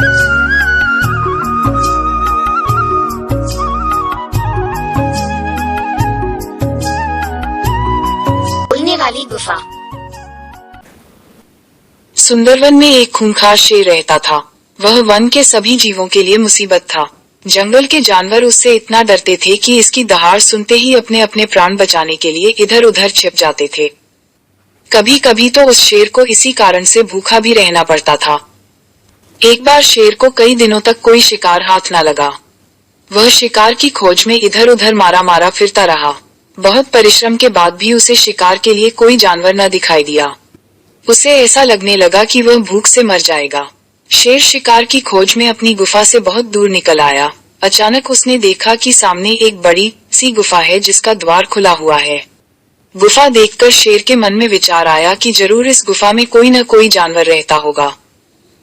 बोलने वाली गुफा। सुंदरवन में एक खूंखार शेर रहता था। वह वन के सभी जीवों के लिए मुसीबत था। जंगल के जानवर उससे इतना डरते थे कि इसकी दहाड़ सुनते ही अपने अपने प्राण बचाने के लिए इधर उधर छिप जाते थे। कभी कभी तो उस शेर को इसी कारण से भूखा भी रहना पड़ता था। एक बार शेर को कई दिनों तक कोई शिकार हाथ न लगा। वह शिकार की खोज में इधर उधर मारा मारा फिरता रहा। बहुत परिश्रम के बाद भी उसे शिकार के लिए कोई जानवर न दिखाई दिया। उसे ऐसा लगने लगा कि वह भूख से मर जाएगा। शेर शिकार की खोज में अपनी गुफा से बहुत दूर निकल आया। अचानक उसने देखा कि सामने एक बड़ी सी गुफा है जिसका द्वार खुला हुआ है। गुफा देखकर शेर के मन में विचार आया कि जरूर इस गुफा में कोई न कोई जानवर रहता होगा।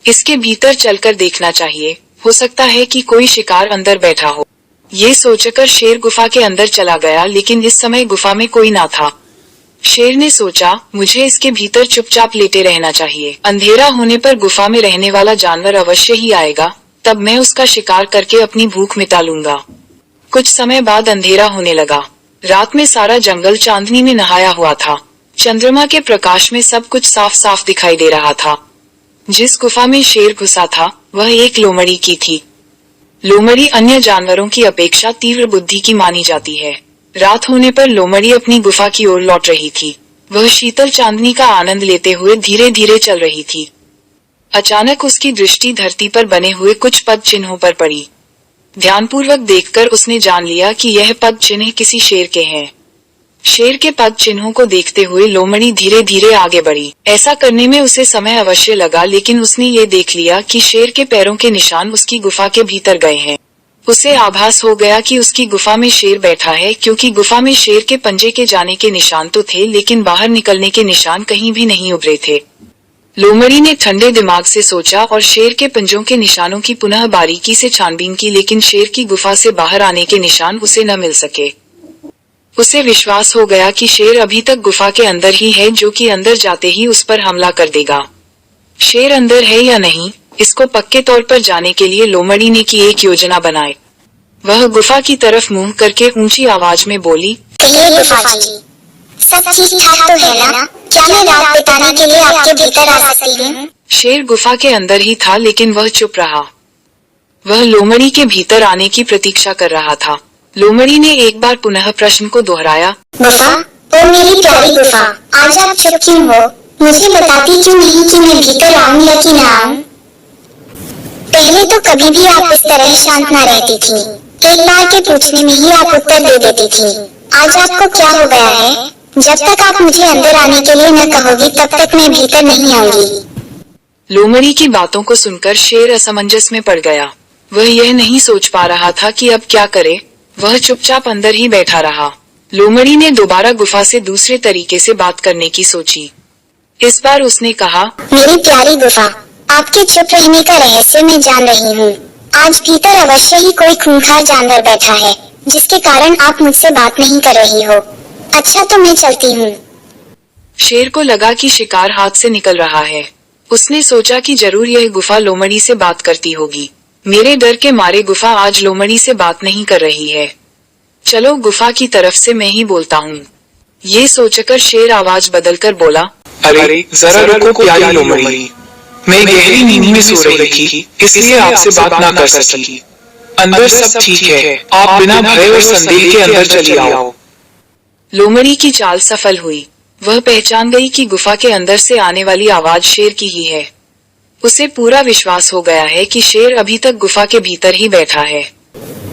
इसके भीतर चलकर देखना चाहिए, हो सकता है कि कोई शिकार अंदर बैठा हो। ये सोचकर शेर गुफा के अंदर चला गया, लेकिन इस समय गुफा में कोई ना था। शेर ने सोचा, मुझे इसके भीतर चुपचाप लेटे रहना चाहिए। अंधेरा होने पर गुफा में रहने वाला जानवर अवश्य ही आएगा, तब मैं उसका शिकार करके अपनी भूख मिटा लूंगा। कुछ समय बाद अंधेरा होने लगा। रात में सारा जंगल चांदनी में नहाया हुआ था। चंद्रमा के प्रकाश में सब कुछ साफ साफ दिखाई दे रहा था। जिस गुफा में शेर घुसा था वह एक लोमड़ी की थी। लोमड़ी अन्य जानवरों की अपेक्षा तीव्र बुद्धि की मानी जाती है। रात होने पर लोमड़ी अपनी गुफा की ओर लौट रही थी। वह शीतल चांदनी का आनंद लेते हुए धीरे धीरे चल रही थी। अचानक उसकी दृष्टि धरती पर बने हुए कुछ पद चिन्हों पर पड़ी। ध्यानपूर्वक देखकर उसने जान लिया कि यह पद चिन्ह किसी शेर के हैं। शेर के पद चिन्हों को देखते हुए लोमड़ी धीरे धीरे आगे बढ़ी। ऐसा करने में उसे समय अवश्य लगा, लेकिन उसने ये देख लिया कि शेर के पैरों के निशान उसकी गुफा के भीतर गए हैं। उसे आभास हो गया कि उसकी गुफा में शेर बैठा है, क्योंकि गुफा में शेर के पंजे के जाने के निशान तो थे, लेकिन बाहर निकलने के निशान कहीं भी नहीं उभरे थे। लोमड़ी ने ठंडे दिमाग से सोचा और शेर के पंजों के निशानों की पुनः बारीकी से छानबीन की, लेकिन शेर की गुफा से बाहर आने के निशान उसे न मिल सके। उसे विश्वास हो गया कि शेर अभी तक गुफा के अंदर ही है, जो कि अंदर जाते ही उस पर हमला कर देगा। शेर अंदर है या नहीं, इसको पक्के तौर पर जाने के लिए लोमड़ी ने की एक योजना बनाई। वह गुफा की तरफ मुंह करके ऊंची आवाज में बोली, कहिए गुफा जी, सब ठीक ठाक तो है ना? क्या मैं रात बिताने के लिए आपके भीतर आ सकती हूँ? शेर गुफा के अंदर ही था, लेकिन वह चुप रहा। वह लोमड़ी के भीतर आने की प्रतीक्षा कर रहा था। लोमड़ी ने एक बार पुनः प्रश्न को दोहराया, गुफा, ओ मेरी प्यारी गुफा, आज आप चुप क्यों हो? मुझे बताती क्यों नहीं कि मैं भीतर आऊँ या कि ना आऊँ? पहले तो कभी भी आप इस तरह शांत न रहती थी। एक बार के पूछने में ही आप उत्तर दे देती थी। आज आपको क्या हो गया है? जब तक आप मुझे अंदर आने के लिए न कहोगी, तब तक मैं भीतर नहीं आऊंगी। लोमड़ी की बातों को सुनकर शेर असमंजस में पड़ गया। वह यह नहीं सोच पा रहा था कि अब क्या करे। वह चुपचाप अंदर ही बैठा रहा। लोमड़ी ने दोबारा गुफा से दूसरे तरीके से बात करने की सोची। इस बार उसने कहा, मेरी प्यारी गुफा, आपके चुप रहने का रहस्य मैं जान रही हूँ। आज भीतर अवश्य ही कोई खूंखार जानवर बैठा है, जिसके कारण आप मुझसे बात नहीं कर रही हो। अच्छा, तो मैं चलती हूँ। शेर को लगा कि शिकार हाथ से निकल रहा है। उसने सोचा कि जरूर यह गुफा लोमड़ी से बात करती होगी। मेरे डर के मारे गुफा आज लोमड़ी से बात नहीं कर रही है। चलो गुफा की तरफ से मैं ही बोलता हूँ। ये सोचकर शेर आवाज बदलकर बोला, अरे जरा रुको प्यारी लोमड़ी, मैं गहरी नींद में सो रही थी, इसलिए आपसे बात ना कर सकी। अंदर सब ठीक है, आप बिना भय और संदेह के अंदर चली आओ। लोमड़ी की चाल सफल हुई। वह पहचान गई कि गुफा के अंदर से आने वाली आवाज शेर की ही है। उसे पूरा विश्वास हो गया है कि शेर अभी तक गुफा के भीतर ही बैठा है।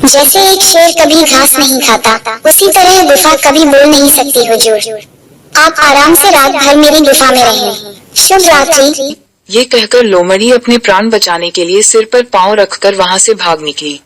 जैसे एक शेर कभी घास नहीं खाता, उसी तरह गुफा कभी बोल नहीं सकती हुजूर। आप आराम से रात भर मेरी गुफा में रहें। शुभ रात्रि। ये कहकर लोमड़ी अपने प्राण बचाने के लिए सिर पर पांव रखकर वहां से भाग निकली।